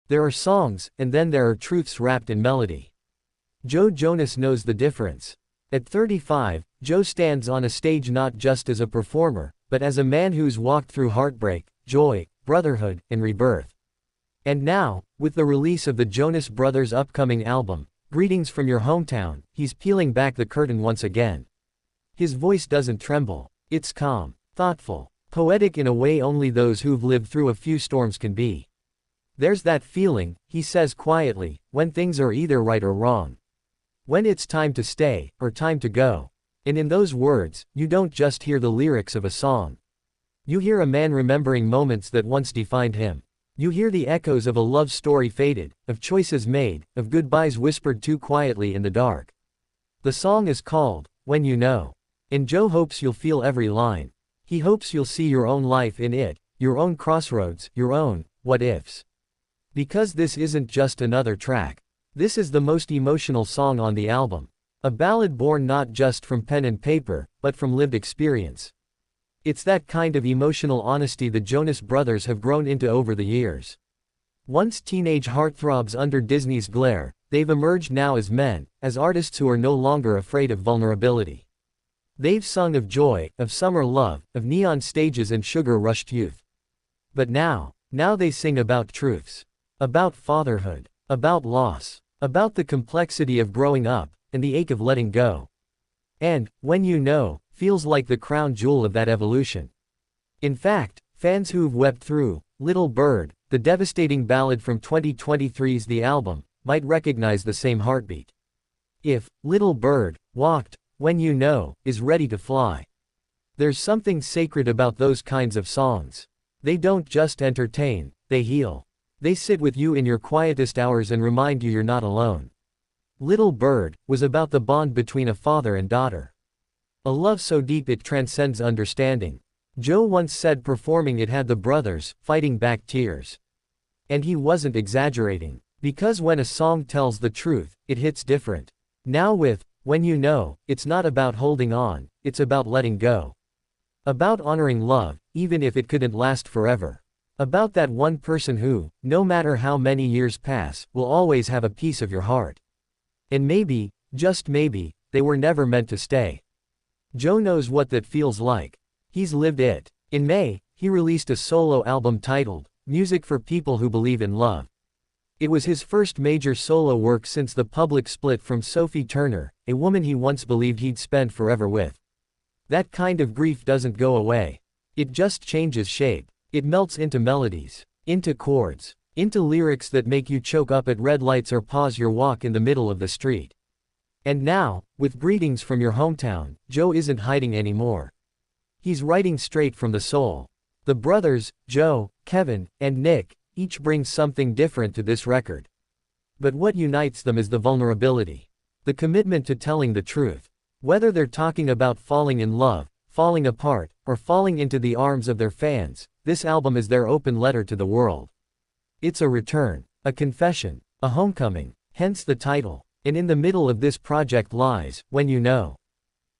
There are songs, and then there are truths wrapped in melody. Joe Jonas knows the difference. At 35, Joe stands on a stage not just as a performer, but as a man who's walked through heartbreak, joy, brotherhood, and rebirth. And now, with the release of the Jonas Brothers' upcoming album, Greetings from Your Hometown, he's peeling back the curtain once again. His voice doesn't tremble. It's calm, thoughtful, poetic in a way only those who've lived through a few storms can be. There's that feeling, he says quietly, when things are either right or wrong. When it's time to stay, or time to go. And in those words, you don't just hear the lyrics of a song. You hear a man remembering moments that once defined him. You hear the echoes of a love story faded, of choices made, of goodbyes whispered too quietly in the dark. The song is called, When You Know. And Joe hopes you'll feel every line. He hopes you'll see your own life in it, your own crossroads, your own what-ifs. Because this isn't just another track. This is the most emotional song on the album. A ballad born not just from pen and paper, but from lived experience. It's that kind of emotional honesty the Jonas Brothers have grown into over the years. Once teenage heartthrobs under Disney's glare, they've emerged now as men, as artists who are no longer afraid of vulnerability. They've sung of joy, of summer love, of neon stages and sugar-rushed youth. But now they sing about truths. About fatherhood. About loss. About the complexity of growing up, and the ache of letting go. And, When You Know, feels like the crown jewel of that evolution. In fact, fans who've wept through Little Bird, the devastating ballad from 2023's The Album, might recognize the same heartbeat. If Little Bird walked, When You Know is ready to fly. There's something sacred about those kinds of songs. They don't just entertain, they heal. They sit with you in your quietest hours and remind you you're not alone. Little Bird was about the bond between a father and daughter. A love so deep it transcends understanding. Joe once said performing it had the brothers fighting back tears. And he wasn't exaggerating. Because when a song tells the truth, it hits different. Now with When You Know, it's not about holding on, it's about letting go. About honoring love, even if it couldn't last forever. About that one person who, no matter how many years pass, will always have a piece of your heart. And maybe, just maybe, they were never meant to stay. Joe knows what that feels like. He's lived it. In May, he released a solo album titled, Music for People Who Believe in Love. It was his first major solo work since the public split from Sophie Turner, a woman he once believed he'd spend forever with. That kind of grief doesn't go away. It just changes shape. It melts into melodies, into chords, into lyrics that make you choke up at red lights or pause your walk in the middle of the street. And now, with Greetings from Your Hometown, Joe isn't hiding anymore. He's writing straight from the soul. The brothers, Joe, Kevin, and Nick, each bring something different to this record. But what unites them is the vulnerability. The commitment to telling the truth. Whether they're talking about falling in love, falling apart, or falling into the arms of their fans, this album is their open letter to the world. It's a return, a confession, a homecoming, hence the title. And in the middle of this project lies, When You Know.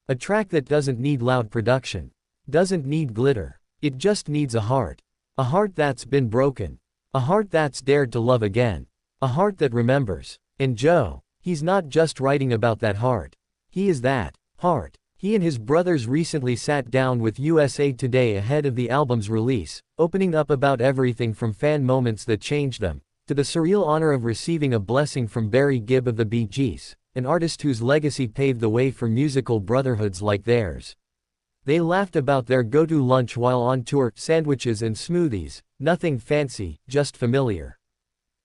A track that doesn't need loud production. Doesn't need glitter. It just needs a heart. A heart that's been broken. A heart that's dared to love again. A heart that remembers. And Joe, he's not just writing about that heart. He is that heart. He and his brothers recently sat down with USA Today ahead of the album's release, opening up about everything from fan moments that changed them, to the surreal honor of receiving a blessing from Barry Gibb of the Bee Gees, an artist whose legacy paved the way for musical brotherhoods like theirs. They laughed about their go-to lunch while on tour, sandwiches and smoothies, nothing fancy, just familiar.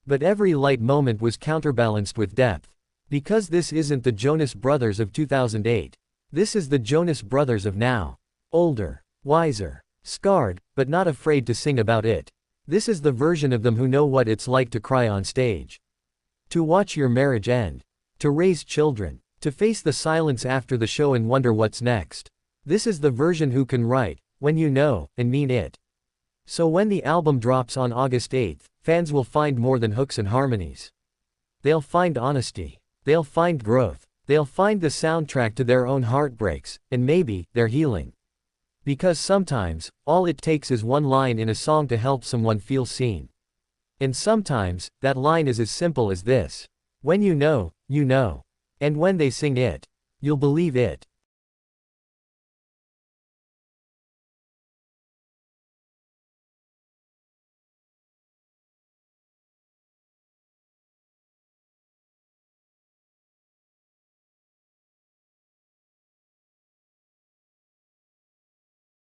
But every light moment was counterbalanced with depth. Because this isn't the Jonas Brothers of 2008. This is the Jonas Brothers of now. Older, wiser, scarred, but not afraid to sing about it. This is the version of them who know what it's like to cry on stage. To watch your marriage end. To raise children. To face the silence after the show and wonder what's next. This is the version who can write, When You Know, and mean it. So when the album drops on August 8th, fans will find more than hooks and harmonies. They'll find honesty. They'll find growth. They'll find the soundtrack to their own heartbreaks, and maybe, their healing. Because sometimes, all it takes is one line in a song to help someone feel seen. And sometimes, that line is as simple as this. When you know, you know. And when they sing it, you'll believe it.